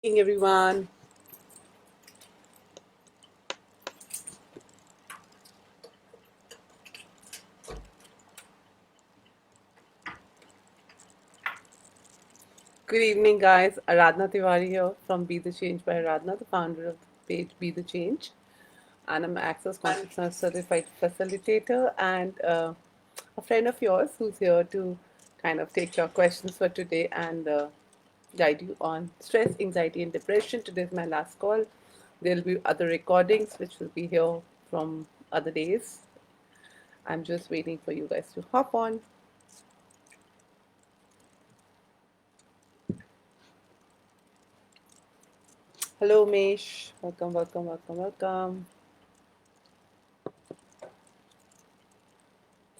Evening, everyone. Good evening, guys. Aradhna Tiwari here from Be the Change by Aradhna, the founder of the page Be the Change. And I'm an Access Consciousness Certified Facilitator and a friend of yours who's here to kind of take your questions for today and guide you on stress, anxiety, and depression. Today is my last call. There'll be other recordings which will be here from other days. I'm just waiting for you guys to hop on. Hello, Mesh. Welcome, welcome, welcome, welcome.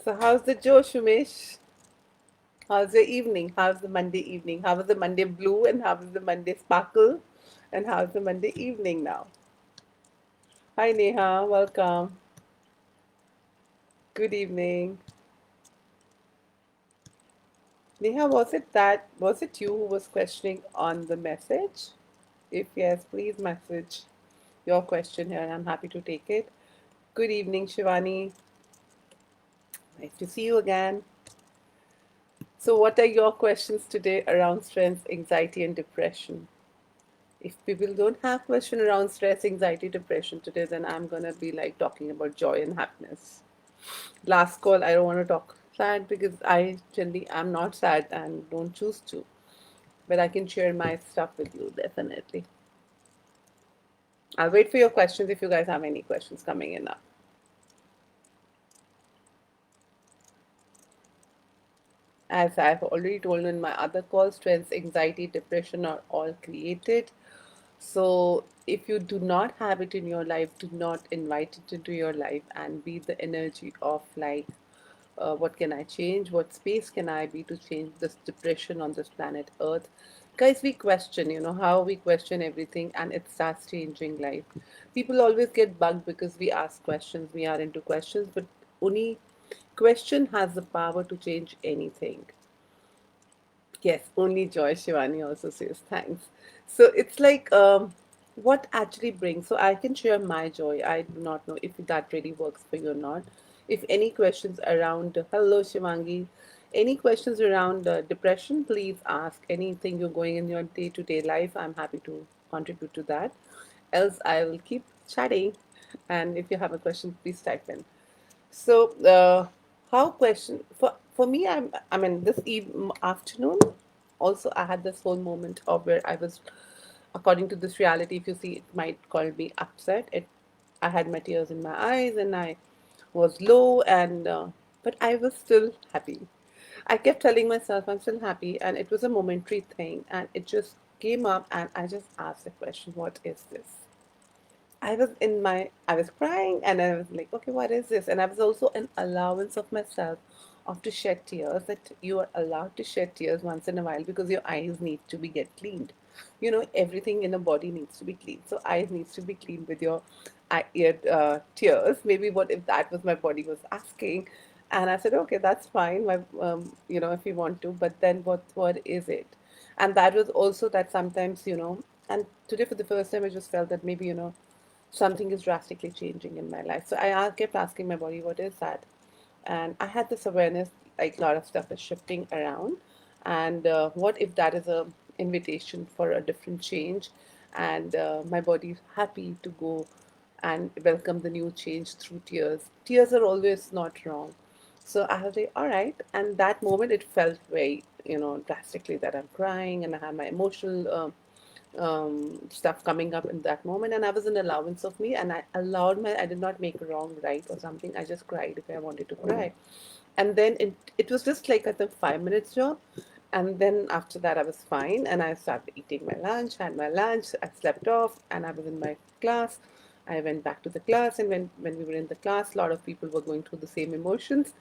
So, how's the Josh, Umesh? How's your evening? How's the Monday evening? How was the Monday blue and how was the Monday sparkle? And how's the Monday evening now? Hi, Neha. Welcome. Good evening. Neha, was it you who was questioning on the message? If yes, please message your question here and I'm happy to take it. Good evening, Shivani. Nice to see you again. So, what are your questions today around stress, anxiety, and depression? If people don't have question around stress, anxiety, depression today, then I'm gonna be like talking about joy and happiness. Last call, I don't want to talk sad because I generally am not sad and don't choose to, but I can share my stuff with you definitely. I'll wait for your questions if you guys have any questions coming in now. As I've already told in my other calls, stress, anxiety, depression are all created. So if you do not have it in your life, do not invite it into your life and be the energy of like, what can I change? What space can I be to change this depression on this planet Earth? Guys, we question, how we question everything and it starts changing life. People always get bugged because we ask questions, we are into questions, but only question has the power to change anything. Yes, only joy, Shivani also says thanks. So it's like, what actually brings, so I can share my joy. I do not know if that really works for you or not. If any questions around, hello Shivangi, any questions around depression, please ask. Anything you're going in your day to day life, I'm happy to contribute to that. Else, I will keep chatting. And if you have a question, please type in. So, how question for me? I mean, this afternoon, also I had this whole moment of where I was, according to this reality, if you see, it might call me upset. I had my tears in my eyes, and I was low, and but I was still happy. I kept telling myself I'm still happy, and it was a momentary thing, and it just came up, and I just asked the question, "What is this?" I was crying and I was like, okay, what is this? And I was also an allowance of myself of to shed tears, that you are allowed to shed tears once in a while because your eyes need to be get cleaned. Everything in the body needs to be cleaned. So eyes needs to be cleaned with your tears. Maybe what if that was my body was asking. And I said, okay, that's fine. If you want to, but then what is it? And that was also that sometimes, and today for the first time, I just felt that maybe, something is drastically changing in my life. So kept asking my body, what is that? And I had this awareness, like a lot of stuff is shifting around. And what if that is a invitation for a different change? And my body is happy to go and welcome the new change through tears. Tears are always not wrong. So I was like, all right. And that moment, it felt very, drastically that I'm crying and I have my emotional stuff coming up in that moment, and I was an allowance of me, and I did not make a wrong right or something. I just cried if I wanted to cry. And then it was just like, I think, 5 minutes job. And then after that I was fine, and I started eating my lunch, had my lunch, I slept off, and I was in my class. I went back to the class, and when we were in the class, a lot of people were going through the same emotions,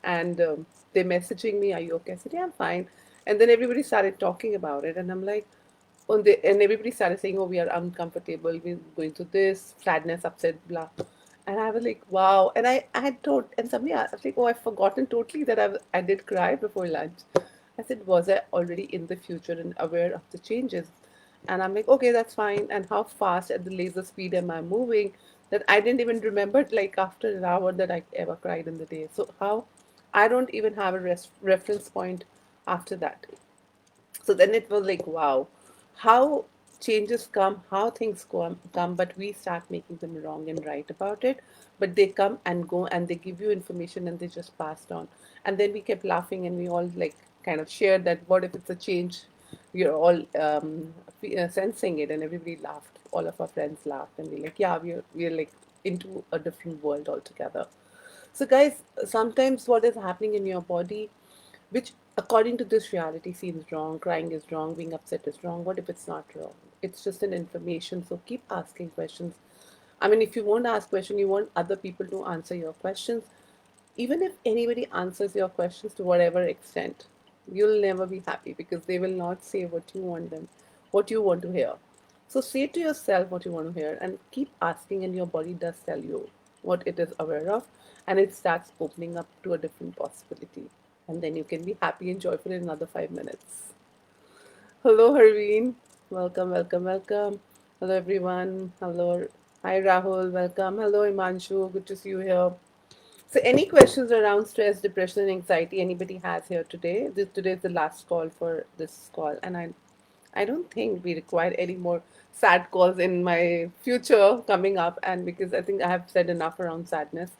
and they're messaging me, are you okay? I said, yeah, I'm fine. And then everybody started talking about it, and I'm like, and everybody started saying, "Oh, we are uncomfortable. We're going through this sadness, upset, blah." And I was like, "Wow!" And I had told, and somebody asked, I was like, "Oh, I've forgotten totally that I did cry before lunch." I said, "Was I already in the future and aware of the changes?" And I'm like, okay, that's fine. And how fast at the laser speed am I moving that I didn't even remember like after an hour that I ever cried in the day. So how I don't even have a reference point after that. So then it was like, wow, how changes come, how things come, but we start making them wrong and right about it. But they come and go and they give you information and they just passed on. And then we kept laughing and we all like kind of shared that what if it's a change? We're all sensing it, and everybody laughed. All of our friends laughed, and we're like, yeah, we're like into a different world altogether. So, guys, sometimes what is happening in your body, which according to this reality seems wrong, crying is wrong, being upset is wrong. What if it's not wrong? It's just an information. So keep asking questions. I mean, if you won't ask questions, you want other people to answer your questions. Even if anybody answers your questions to whatever extent, you'll never be happy because they will not say what you want to hear. So say to yourself what you want to hear and keep asking, and your body does tell you what it is aware of, and it starts opening up to a different possibility. And then you can be happy and joyful in another 5 minutes. Hello, Harveen. Welcome, welcome, welcome. Hello, everyone. Hello. Hi, Rahul. Welcome. Hello, Imanshu. Good to see you here. So, any questions around stress, depression, and anxiety anybody has here today? Today is the last call for this call, and I don't think we require any more sad calls in my future coming up. And because I think I have said enough around sadness,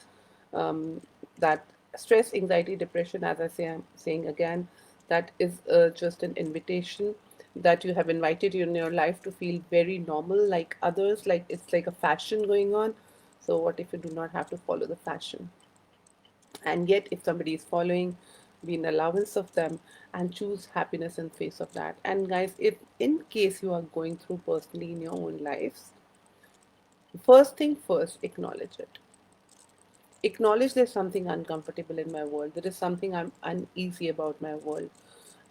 um, that stress, anxiety, depression, as I say, I'm saying again, that is just an invitation that you have invited you in your life to feel very normal like others, like it's like a fashion going on. So, what if you do not have to follow the fashion? And yet if somebody is following, be an allowance of them and choose happiness in face of that. And guys, if in case you are going through personally in your own lives, first thing first, acknowledge it. Acknowledge there's something uncomfortable in my world, there is something I'm uneasy about my world,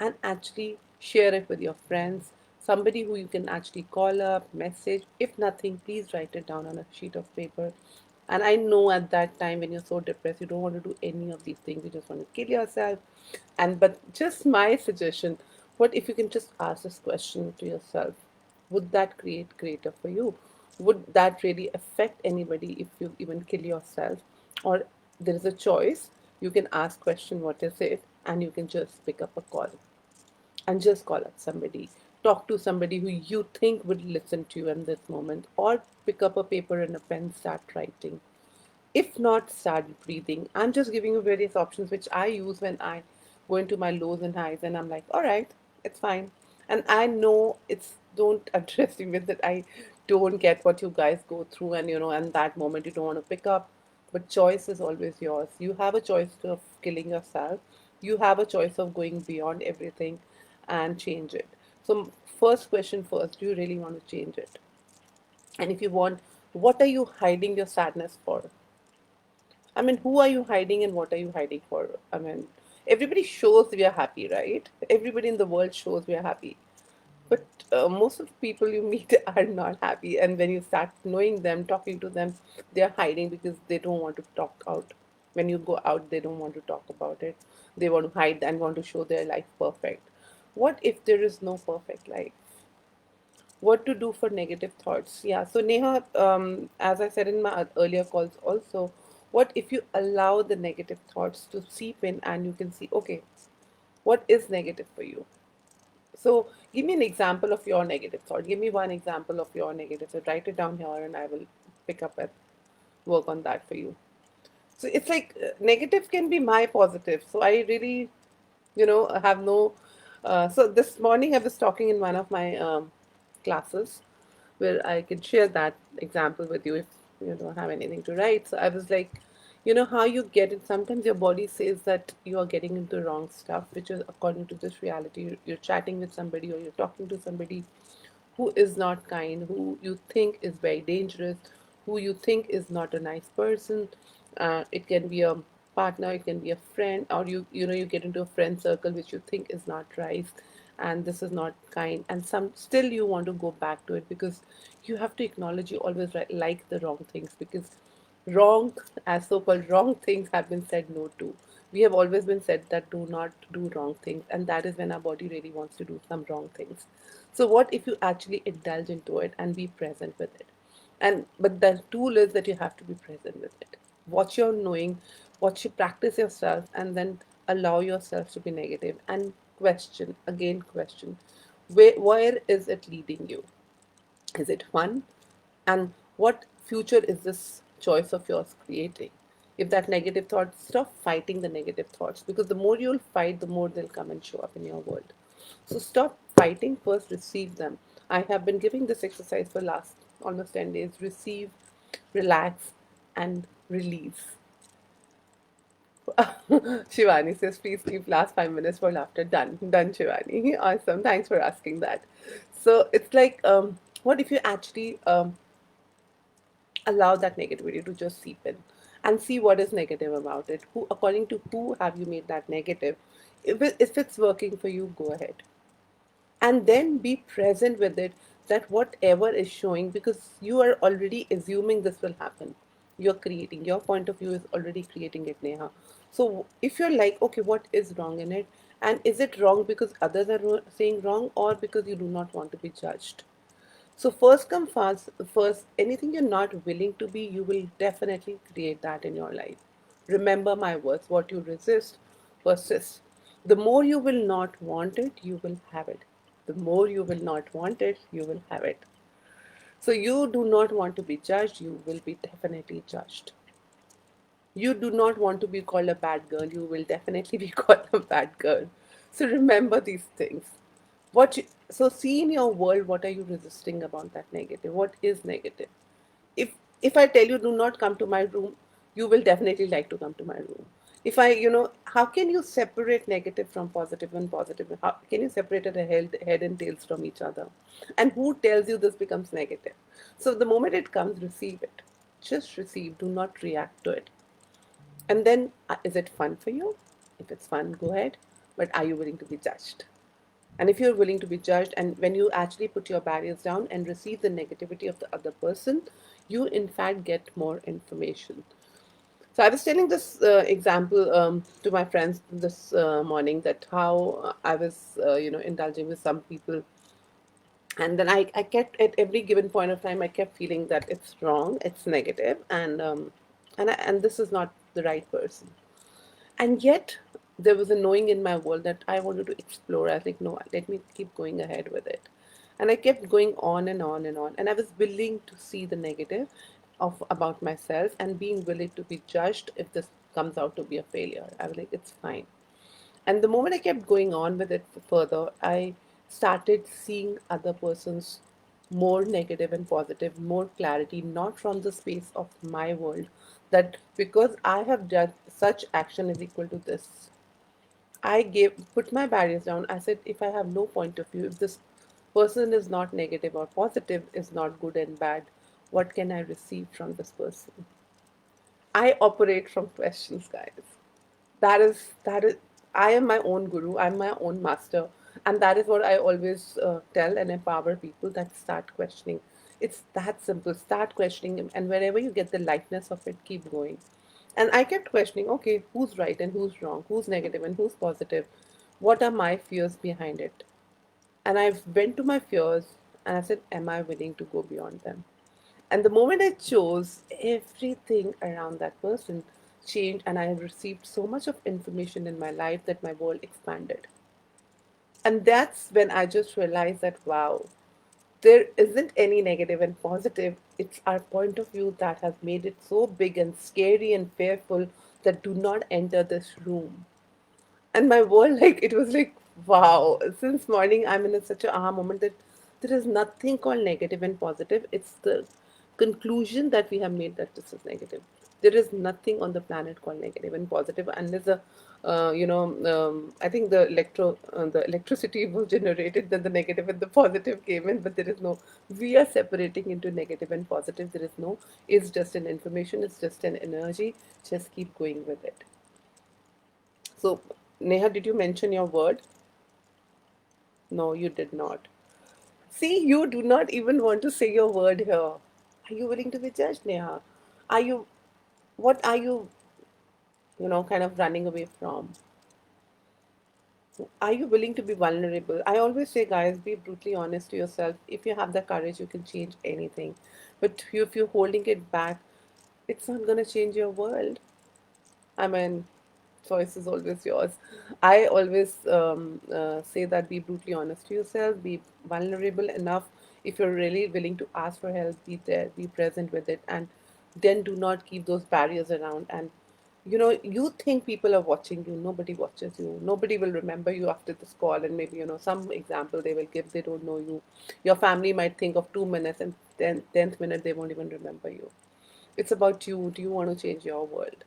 and actually share it with your friends, somebody who you can actually call up, message. If nothing, please write it down on a sheet of paper. And I know at that time when you're so depressed, you don't want to do any of these things, you just want to kill yourself. And but just my suggestion, what if you can just ask this question to yourself? Would that create greater for you? Would that really affect anybody if you even kill yourself? Or there is a choice. You can ask question, what is it? And you can just pick up a call and just call up somebody. Talk to somebody who you think would listen to you in this moment. Or pick up a paper and a pen, start writing. If not, start breathing. I'm just giving you various options which I use when I go into my lows and highs, and I'm like, all right, it's fine. And I know it's, don't underestimate that I don't get what you guys go through, and and that moment you don't want to pick up. But choice is always yours. You have a choice of killing yourself. You have a choice of going beyond everything and change it. So, first question first, do you really want to change it? And if you want, what are you hiding your sadness for? I mean, who are you hiding and what are you hiding for? I mean, everybody shows we are happy, right? Everybody in the world shows we are happy. But most of the people you meet are not happy. And when you start knowing them, talking to them, they are hiding because they don't want to talk out. When you go out, they don't want to talk about it. They want to hide and want to show their life perfect. What if there is no perfect life? What to do for negative thoughts? Yeah, so Neha, as I said in my earlier calls also, what if you allow the negative thoughts to seep in and you can see, okay, what is negative for you? So give me an example of your negative thought. Give me one example of your negative. So write it down here and I will pick up and work on that for you. So it's like negative can be my positive. So I really, have no. So this morning I was talking in one of my classes where I can share that example with you if you don't have anything to write. So I was like, how you get it. Sometimes your body says that you are getting into wrong stuff, which is according to this reality. You're chatting with somebody or you're talking to somebody who is not kind, who you think is very dangerous, who you think is not a nice person. It can be a partner, it can be a friend, or you get into a friend circle which you think is not right, and this is not kind, and some still you want to go back to it because you have to acknowledge you always like the wrong things because wrong, as so called wrong things have been said no to. We have always been said that do not do wrong things, and that is when our body really wants to do some wrong things. So what if you actually indulge into it and be present with it? And but the tool is that you have to be present with it. Watch your knowing, watch you practice yourself, and then allow yourself to be negative and question again. Question, where is it leading you? Is it fun? And what future is this choice of yours creating? If that negative thought, stop fighting the negative thoughts, because the more you'll fight, the more they'll come and show up in your world. So stop fighting, first receive them. I have been giving this exercise for last almost 10 days. Receive, relax, and release. Shivani says, please keep last 5 minutes for laughter. Done. Done, Shivani. Awesome. Thanks for asking that. So it's like, what if you actually allow that negativity to just seep in and see what is negative about it? Who, according to who have you made that negative? If it's working for you, go ahead. And then be present with it, that whatever is showing, because you are already assuming this will happen, you're creating, your point of view is already creating it, Neha. So if you're like, okay, what is wrong in it, and is it wrong because others are saying wrong, or because you do not want to be judged? So first come fast, first, anything you're not willing to be, you will definitely create that in your life. Remember my words, what you resist persists. The more you will not want it, you will have it. The more you will not want it, you will have it. So you do not want to be judged, you will be definitely judged. You do not want to be called a bad girl, you will definitely be called a bad girl. So remember these things. So see in your world, what are you resisting about that negative? What is negative? If I tell you do not come to my room, you will definitely like to come to my room. If I, how can you separate negative from positive and positive? How can you separate it head and tails from each other? And who tells you this becomes negative? So the moment it comes, receive it. Just receive. Do not react to it. And then, is it fun for you? If it's fun, go ahead. But are you willing to be judged? And if you're willing to be judged, and when you actually put your barriers down and receive the negativity of the other person, you in fact get more information. So I was telling this example to my friends this morning, that how I was, indulging with some people, and then I kept at every given point of time I kept feeling that it's wrong, it's negative, and this is not the right person. And yet, there was a knowing in my world that I wanted to explore. I was like, no, let me keep going ahead with it. And I kept going on and on and on. And I was willing to see the negative of about myself, and being willing to be judged if this comes out to be a failure. I was like, it's fine. And the moment I kept going on with it further, I started seeing other persons more negative and positive, more clarity, not from the space of my world, that because I have done such action is equal to this. I put my barriers down. I said, if I have no point of view, if this person is not negative or positive, is not good and bad, what can I receive from this person? I operate from questions, guys. That is I am my own guru, I'm my own master, and that is what I always tell and empower people, that start questioning. It's that simple. Start questioning, and wherever you get the lightness of it, keep going. And I kept questioning, okay, who's right and who's wrong, who's negative and who's positive, what are my fears behind it? And I went to my fears, and I said, am I willing to go beyond them? And the moment I chose, everything around that person changed, and I have received so much of information in my life that my world expanded. And that's when I just realized that, wow, there isn't any negative and positive. It's our point of view that has made it so big and scary and fearful that do not enter this room. And my world, like, it was like, wow, since morning I'm in such a aha moment that there is nothing called negative and positive. It's the conclusion that we have made that this is negative. There is nothing on the planet called negative and positive unless I think the electricity was generated, then the negative and the positive came in, but there is no, we are separating into negative and positive. There is no, it's just an information, it's just an energy. Just keep going with it. So, Neha, did you mention your word? No, you did not. See, you do not even want to say your word here. Are you willing to be judged, Neha? Are you, what are you? kind of running away from. Are you willing to be vulnerable? I always say, guys, be brutally honest to yourself. If you have the courage, you can change anything. But if you're holding it back, it's not going to change your world. I mean, choice is always yours. I always say that be brutally honest to yourself, be vulnerable enough. If you're really willing to ask for help, be there, be present with it, and then do not keep those barriers around. And you think people are watching you, nobody watches you, nobody will remember you after this call, and maybe some example they will give, they don't know you. Your family might think of 2 minutes, and then 10th minute they won't even remember you. It's about you. Do you want to change your world?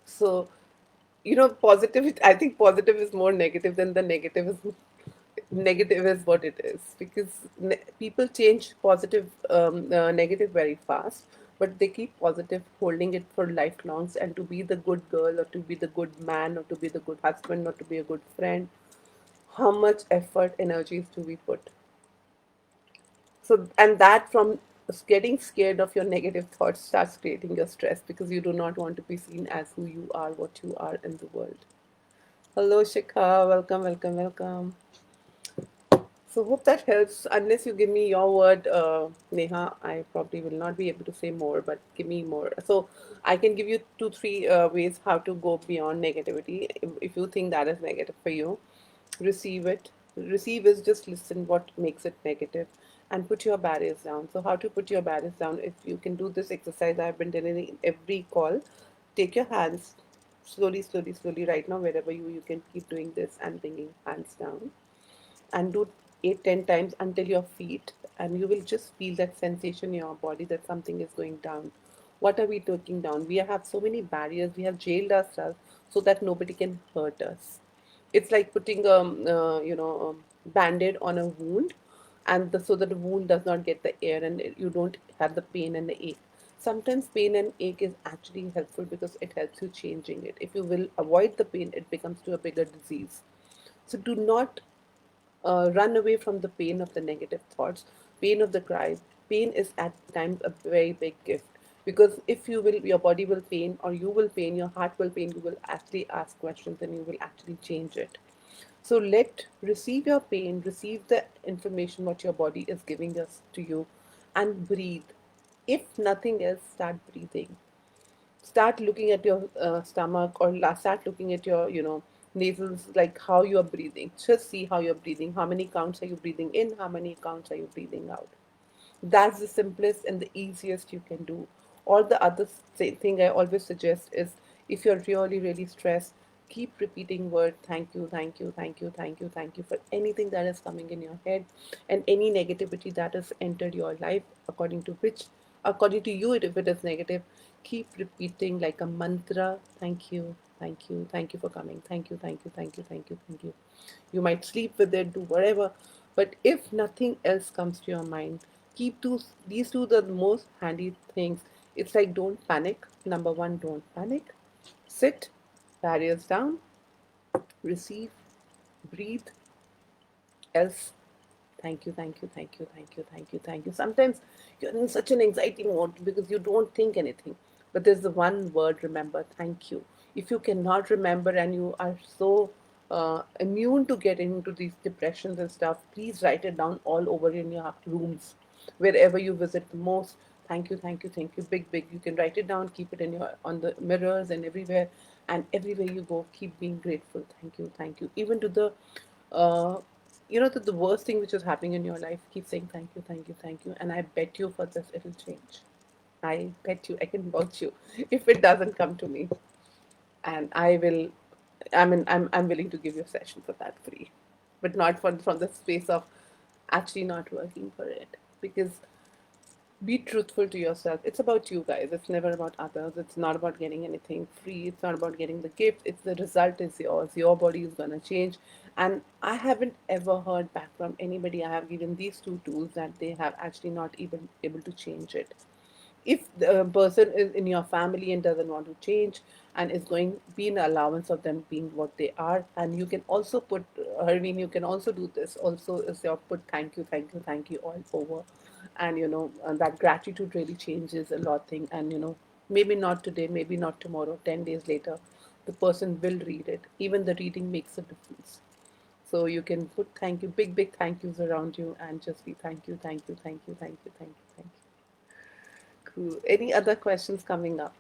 So positive, I think positive is more negative than the negative is negative is what it is, because people change positive negative very fast, but they keep positive holding it for lifelongs, and to be the good girl, or to be the good man, or to be the good husband, or to be a good friend, how much effort, energies do we put? So, and that from getting scared of your negative thoughts starts creating your stress, because you do not want to be seen as who you are, what you are in the world. Hello, Shikha. Welcome, welcome, welcome. So, hope that helps. Unless you give me your word, Neha, I probably will not be able to say more, but give me more. So, I can give you two, three ways how to go beyond negativity. If you think that is negative for you, receive it. Receive is just listen what makes it negative and put your barriers down. So, how to put your barriers down? If you can do this exercise, I've been telling in every call, take your hands slowly, slowly, slowly. Right now, wherever you can keep doing this and bringing hands down, and do 8 10 times until your feet, and you will just feel that sensation in your body that something is going down. What are we taking down? We have so many barriers, we have jailed ourselves so that nobody can hurt us. It's like putting band-aid on a wound, and so that the wound does not get the air, and you don't have the pain and the ache. Sometimes pain and ache is actually helpful because it helps you changing it. If you will avoid the pain, it becomes to a bigger disease. So do not run away from the pain of the negative thoughts, pain of the cries. Pain is at times a very big gift, because if you will, your body will pain, or you will pain, your heart will pain, you will actually ask questions and you will actually change it. So receive your pain, receive the information what your body is giving us to you, and breathe. If nothing else, start breathing. Start looking at your stomach, or start looking at your nasals, like how you're breathing. Just see how you're breathing, how many counts are you breathing in, how many counts are you breathing out. That's the simplest and the easiest you can do. All the other thing I always suggest is, if you're really, really stressed, keep repeating word thank you, thank you, thank you, thank you, thank you for anything that is coming in your head, and any negativity that has entered your life, according to you, if it is negative, keep repeating like a mantra. Thank you, thank you, thank you for coming. Thank you, thank you, thank you, thank you, thank you. You might sleep with it, do whatever. But if nothing else comes to your mind, keep these two the most handy things. It's like, don't panic. Number one, don't panic. Sit, barriers down, receive, breathe, else thank you, thank you, thank you, thank you, thank you, thank you. Sometimes you're in such an anxiety mode because you don't think anything. But there's the one word, remember, thank you. If you cannot remember and you are so immune to get into these depressions and stuff, please write it down all over in your rooms, wherever you visit the most. Thank you, thank you, thank you. Big, big. You can write it down, keep it in your on the mirrors and everywhere. And everywhere you go, keep being grateful. Thank you, thank you. Even to the uh, the worst thing which is happening in your life, keep saying thank you, thank you, thank you, and I bet you for this it'll change. I bet you, I can vouch you, if it doesn't come to me. And I will, I'm willing to give you a session for that free, but not from the space of actually not working for it, because be truthful to yourself. It's about you, guys. It's never about others. It's not about getting anything free. It's not about getting the gift. It's the result is yours. Your body is gonna change. And I haven't ever heard back from anybody I have given these two tools that they have actually not even able to change it. If the person is in your family and doesn't want to change, and is going be an allowance of them being what they are, and you can also put, Harveen, you can also do this also, is your put thank you, thank you, thank you all over. And that gratitude really changes a lot thing. And Maybe not today, maybe not tomorrow, 10 days later, the person will read it. Even the reading makes a difference. So you can put thank you, big, big thank yous around you and just be thank you, thank you, thank you, thank you, thank you, thank you. Cool. Any other questions coming up?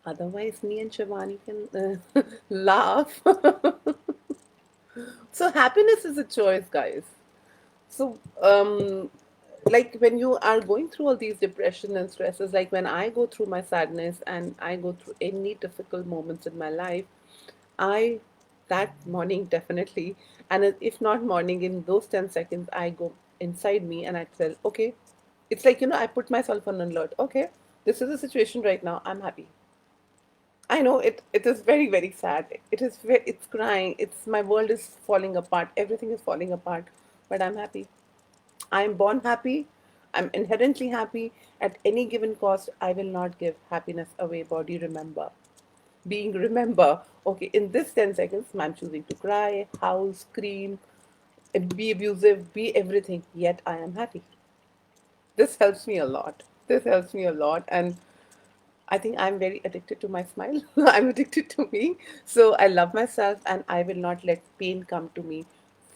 Otherwise, me and Shivani can laugh. So happiness is a choice, guys. So, like when you are going through all these depression and stresses, like when I go through my sadness and I go through any difficult moments in my life, I, that morning definitely, and if not morning, in those 10 seconds, I go inside me and I tell, okay, it's like, I put myself on alert. Okay, this is the situation right now. I'm happy. I know it is very, very sad. It's crying. It's my world is falling apart. Everything is falling apart, but I'm happy. I'm born happy. I'm inherently happy. At any given cost, I will not give happiness away. Body, remember. Being, remember. Okay, in this 10 seconds, I'm choosing to cry, howl, scream, be abusive, be everything. Yet I am happy. This helps me a lot. This helps me a lot. And I think I'm very addicted to my smile. I'm addicted to me. So I love myself and I will not let pain come to me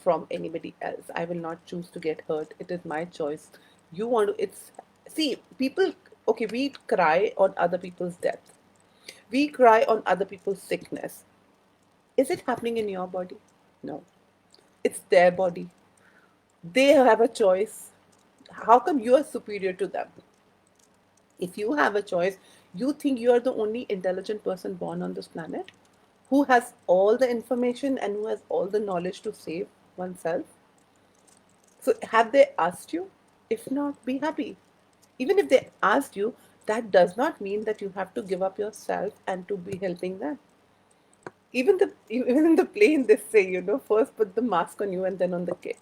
from anybody else. I will not choose to get hurt. It is my choice. You want to, it's, see, people, okay, we cry on other people's death. We cry on other people's sickness. Is it happening in your body? No. It's their body. They have a choice. How come you are superior to them? If you have a choice, you think you are the only intelligent person born on this planet who has all the information and who has all the knowledge to save oneself. So, have they asked you? If not, be happy. Even if they asked you, that does not mean that you have to give up yourself and to be helping them. Even in the plane, they say, first put the mask on you and then on the kid.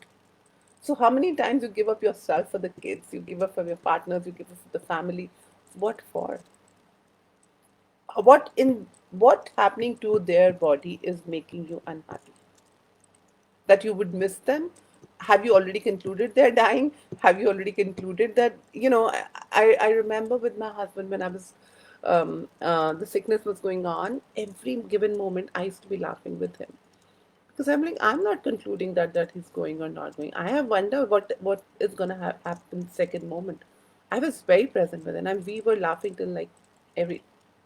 So, how many times you give up yourself for the kids, you give up for your partners, you give up for the family? What for? What happening to their body is making you unhappy? That you would miss them? Have you already concluded they're dying? Have you already concluded that, I remember with my husband when I was the sickness was going on, every given moment I used to be laughing with him because I'm like, I'm not concluding that he's going or not going. I have wonder what is gonna happen second moment. I was very present with him, and we were laughing every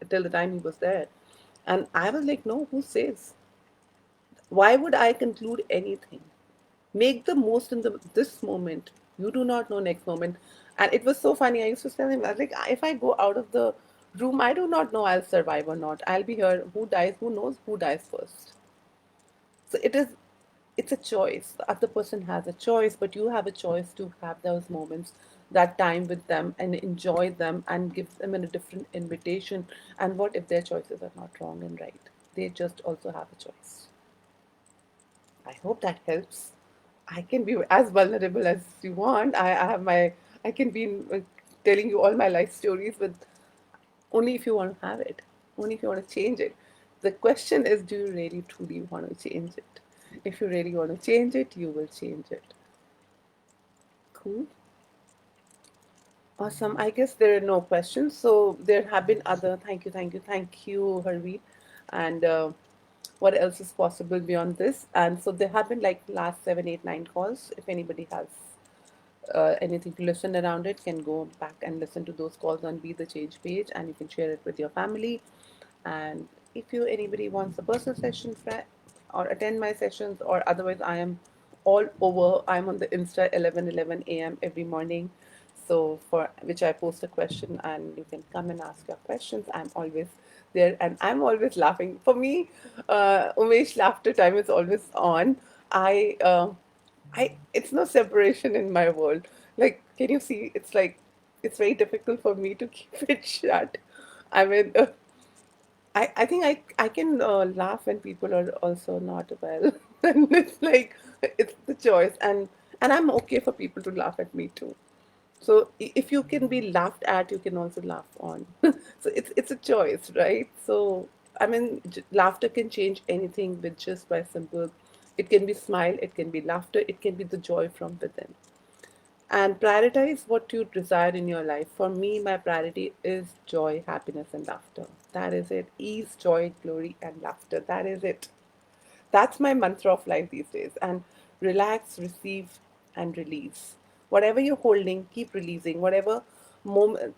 till the time he was there, and I was like, no, who says? Why would I conclude anything? Make the most in this moment. You do not know next moment. And it was so funny. I used to tell him, I was like, if I go out of the room, I do not know I'll survive or not. I'll be here. Who dies? Who knows who dies first? So it's a choice. The other person has a choice, but you have a choice to have those moments, that time with them and enjoy them and give them a different invitation. And what if their choices are not wrong and right? They just also have a choice. I hope that helps. I can be as vulnerable as you want. I can be telling you all my life stories, but only if you want to have it, only if you want to change it. The question is, do you really truly want to change it? If you really want to change it, you will change it. Cool. Awesome. I guess there are no questions. So there have been other, thank you, Harveet. And what else is possible beyond this? And so there have been like last 7, 8, 9 calls. If anybody has anything to listen around it, can go back and listen to those calls on Be the Change page, and you can share it with your family. And if you anybody wants a personal session or attend my sessions, or otherwise I am all over. I'm on the Insta 11:11 a.m. every morning. So for which I post a question and you can come and ask your questions. I'm always there and I'm always laughing. For me, Umesh, laughter time is always on. I it's no separation in my world. Like, can you see? It's like it's very difficult for me to keep it shut. I mean, I think I can laugh when people are also not well, and it's like it's the choice, and I'm okay for people to laugh at me too. So if you can be laughed at, you can also laugh on. So it's a choice, right? So I mean, laughter can change anything with just by simple. It can be smile, it can be laughter, it can be the joy from within. and prioritize what you desire in your life. For me, my priority is joy, happiness, and laughter. That is it. Ease, joy, glory, and laughter. That is it. That's my mantra of life these days. And relax, receive, and release. Whatever you're holding, keep releasing. Whatever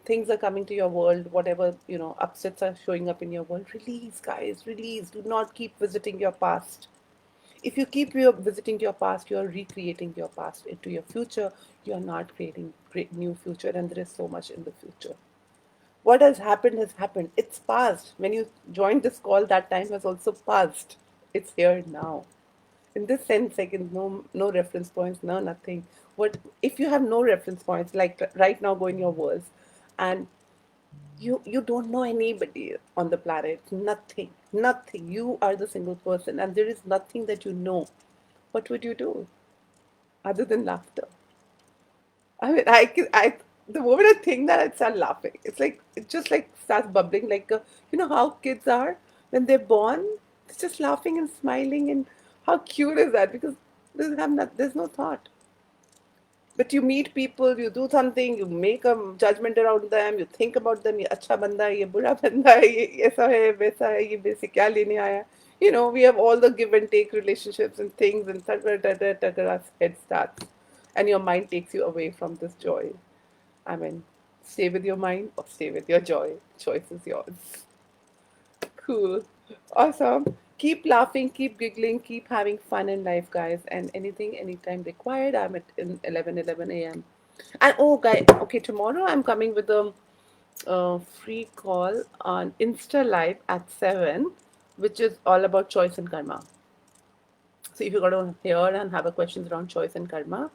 things are coming to your world, whatever upsets are showing up in your world, release, guys. Release. Do not keep visiting your past. If you keep visiting your past, you are recreating your past into your future. You are not creating great new future, and there is so much in the future. What has happened has happened. It's past. When you joined this call, that time has also passed. It's here now. In this 10 seconds, no reference points, no nothing. What if you have no reference points, like right now, go in your words, and you don't know anybody on the planet, nothing. You are the single person, and there is nothing that you know. What would you do other than laughter? I mean, the moment I think that, I start laughing. It's like it just like starts bubbling. Like you know how kids are when they're born, they're just laughing and smiling, and how cute is that? Because there's no thought. But you meet people, you do something, you make a judgment around them, you think about them, ये अच्छा बंदा है, ये बुरा बंदा है, ये ऐसा है, वैसा है, ये मेरे से क्या लेने आया. We have all the give and take relationships and things, and our head starts. And your mind takes you away from this joy. I mean, stay with your mind or stay with your joy. Choice is yours. Cool. Awesome. Keep laughing, keep giggling, keep having fun in life, guys. And anything, anytime required, I'm at in 11 a.m. And oh, guys, okay, tomorrow I'm coming with a free call on Insta Live at 7, which is all about choice and karma. So if you got to hear and have a questions around choice and karma,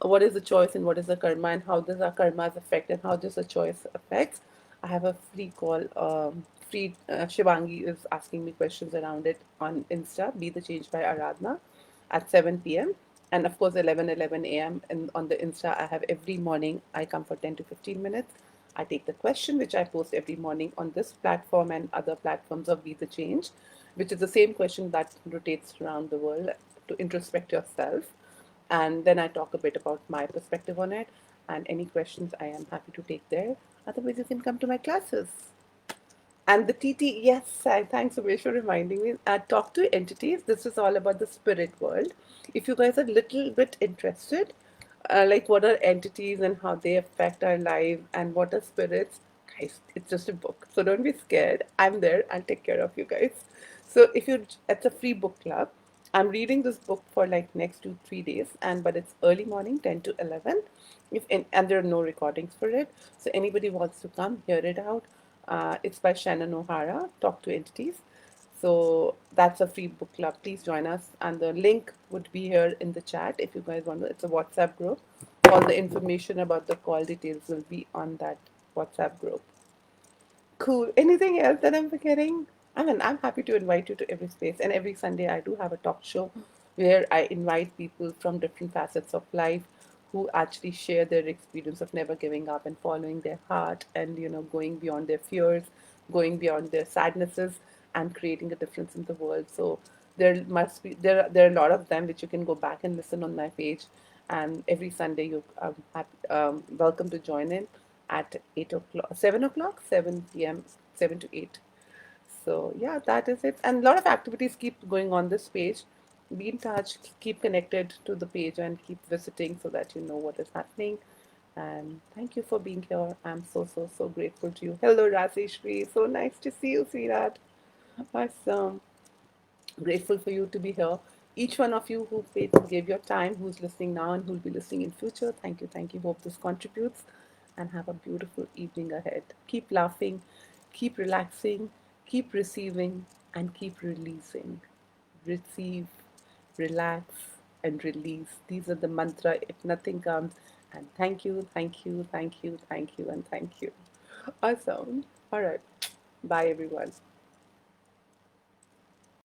what is the choice and what is the karma, and how does our karmas affect and how does the choice affects, I have a free call. Free Shivangi is asking me questions around it on Insta, Be the Change by Aradhna at 7 p.m. And of course 11 a.m. and on the Insta I have every morning. I come for 10 to 15 minutes. I take the question which I post every morning on this platform and other platforms of Be the Change, which is the same question that rotates around the world to introspect yourself. And then I talk a bit about my perspective on it. And any questions I am happy to take there. Otherwise, you can come to my classes. And the TT, yes, thanks Umesh for reminding me. Talk to entities. This is all about the spirit world. If you guys are a little bit interested, like what are entities and how they affect our life and what are spirits, guys, it's just a book. So don't be scared. I'm there. I'll take care of you guys. So if you, it's a free book club. I'm reading this book for like next 2 3 days, and but it's early morning, 10 to 11. And there are no recordings for it. So anybody wants to come, hear it out. It's by Shannon O'Hara, Talk to Entities. So that's a free book club. Please join us. And the link would be here in the chat if you guys want to. It's a WhatsApp group. All the information about the call details will be on that WhatsApp group. Cool. Anything else that I'm forgetting? I mean, I'm happy to invite you to every space. And every Sunday, I do have a talk show where I invite people from different facets of life who actually share their experience of never giving up and following their heart and, going beyond their fears, going beyond their sadnesses and creating a difference in the world. So there are a lot of them which you can go back and listen on my page. And every Sunday, you are welcome to join in at 8 o'clock, 7 o'clock, 7 p.m., 7 to 8. So yeah, that is it. And a lot of activities keep going on this page. Be in touch, keep connected to the page, and keep visiting so that you know what is happening. And thank you for being here. I'm so grateful to you. Hello, Raseshri. So nice to see you, sweetheart. Awesome. Grateful for you to be here. Each one of you who gave your time, who's listening now and who'll be listening in future, thank you, thank you. Hope this contributes, and have a beautiful evening ahead. Keep laughing, keep relaxing, keep receiving, and keep releasing. Receive, relax, and release. These are the mantra if nothing comes. And thank you, thank you, thank you, thank you, and thank you. Awesome. All right. Bye, everyone.